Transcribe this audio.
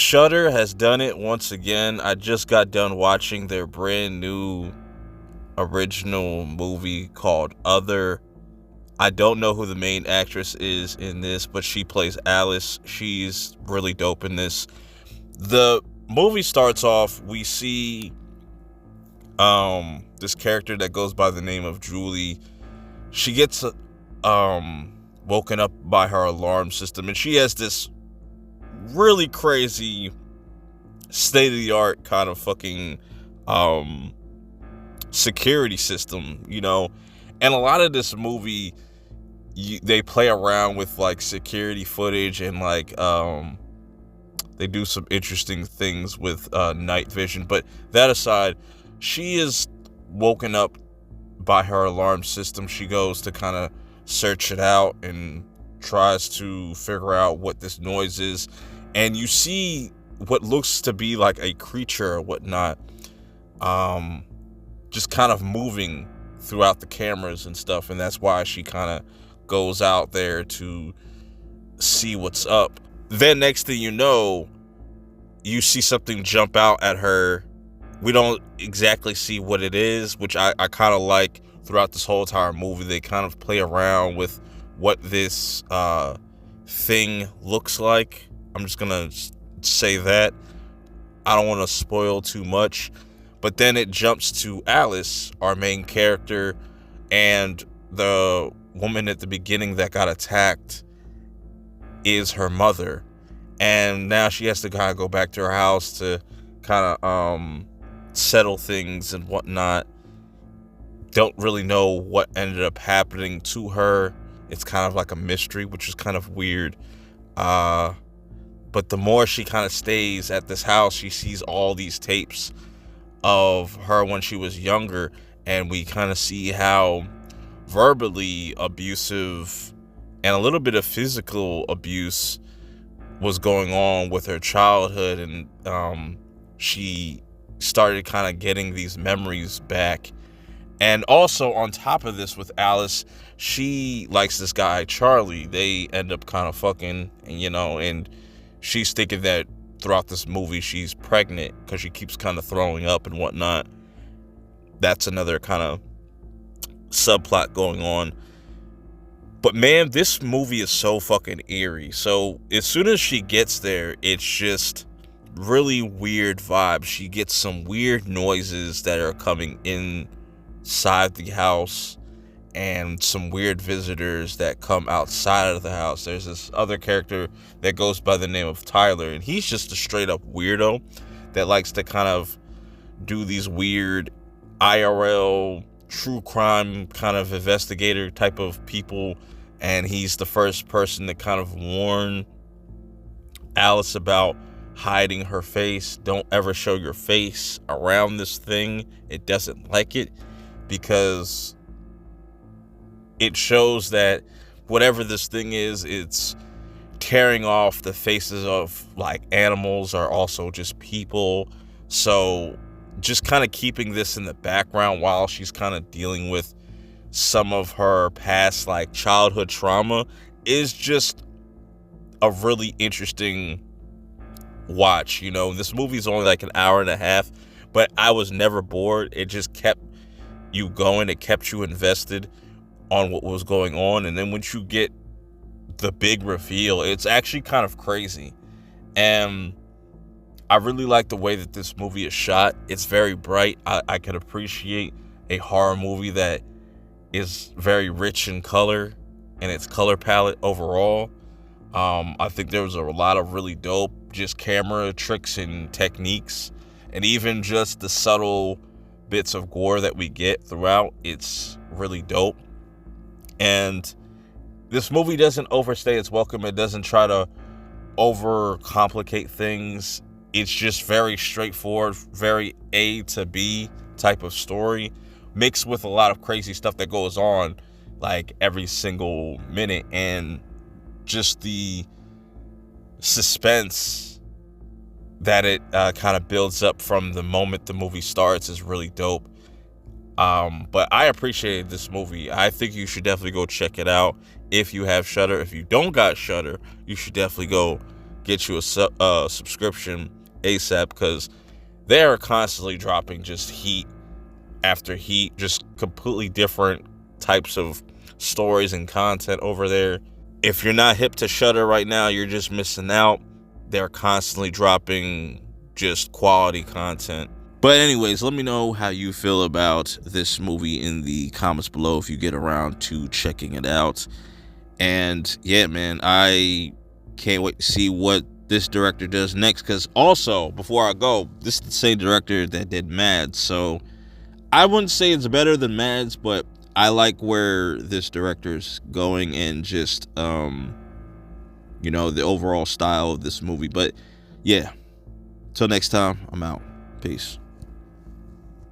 Shudder has done it once again. I just got done watching their brand new original movie called Other. I don't know who the main actress is in this, but she plays Alice. She's really dope in this. The movie starts off, we see this character that goes by the name of Julie. She gets woken up by her alarm system, and she has this really crazy state-of-the-art kind of fucking security system, you know. And a lot of this movie, they play around with like security footage, and like they do some interesting things with night vision. But that aside, she is woken up by her alarm system. She goes to kind of search it out and tries to figure out what this noise is. And you see what looks to be like a creature or whatnot, just kind of moving throughout the cameras and stuff. And that's why she kind of goes out there to see what's up. Then next thing you know, you see something jump out at her. We don't exactly see what it is, which I kind of like. Throughout this whole entire movie, they kind of play around with what this thing looks like. I'm just gonna say that. I don't want to spoil too much. But then it jumps to Alice, our main character, and the woman at the beginning that got attacked is her mother. And now she has to kind of go back to her house to kind of settle things and whatnot. Don't really know what ended up happening to her. It's kind of like a mystery, which is kind of weird. But the more she kind of stays at this house, she sees all these tapes of her when she was younger, and we kind of see how verbally abusive and a little bit of physical abuse was going on with her childhood. And she started kind of getting these memories back. And also on top of this with Alice, she likes this guy, Charlie. They end up kind of fucking, you know, and she's thinking that throughout this movie she's pregnant because she keeps kind of throwing up and whatnot. That's another kind of subplot going on. But man, this movie is so fucking eerie. So as soon as she gets there, it's just really weird vibes. She gets some weird noises that are coming inside the house, and some weird visitors that come outside of the house. There's this other character that goes by the name of Tyler, and he's just a straight up weirdo that likes to kind of do these weird IRL true crime kind of investigator type of people. And he's the first person to kind of warn Alice about hiding her face. Don't ever show your face around this thing. It doesn't like it, because it shows that whatever this thing is, it's tearing off the faces of like animals or also just people. So just kind of keeping this in the background while she's kind of dealing with some of her past like childhood trauma is just a really interesting watch. You know, this movie's only like an hour and a half, but I was never bored. It just kept you going. It kept you invested on what was going on. And then once you get the big reveal, it's actually kind of crazy. And I really like the way that this movie is shot. It's very bright. I can appreciate a horror movie that is very rich in color and its color palette overall. I think there was a lot of really dope just camera tricks and techniques, and even just the subtle bits of gore that we get throughout. It's really dope. And this movie doesn't overstay its welcome. It doesn't try to overcomplicate things. It's just very straightforward, very A to B type of story, mixed with a lot of crazy stuff that goes on like every single minute. And just the suspense that it kind of builds up from the moment the movie starts is really dope. But I appreciated this movie. I think you should definitely go check it out if you have Shudder. If you don't got Shudder, you should definitely go get you a subscription ASAP, because they are constantly dropping just heat after heat, just completely different types of stories and content over there. If you're not hip to Shudder right now, you're just missing out. They're constantly dropping just quality content. But anyways, let me know how you feel about this movie in the comments below if you get around to checking it out. And yeah, man, I can't wait to see what this director does next, because also, before I go, this is the same director that did Mads, so I wouldn't say it's better than Mads, but I like where this director's going and just you know, the overall style of this movie. But yeah, till next time, I'm out. Peace.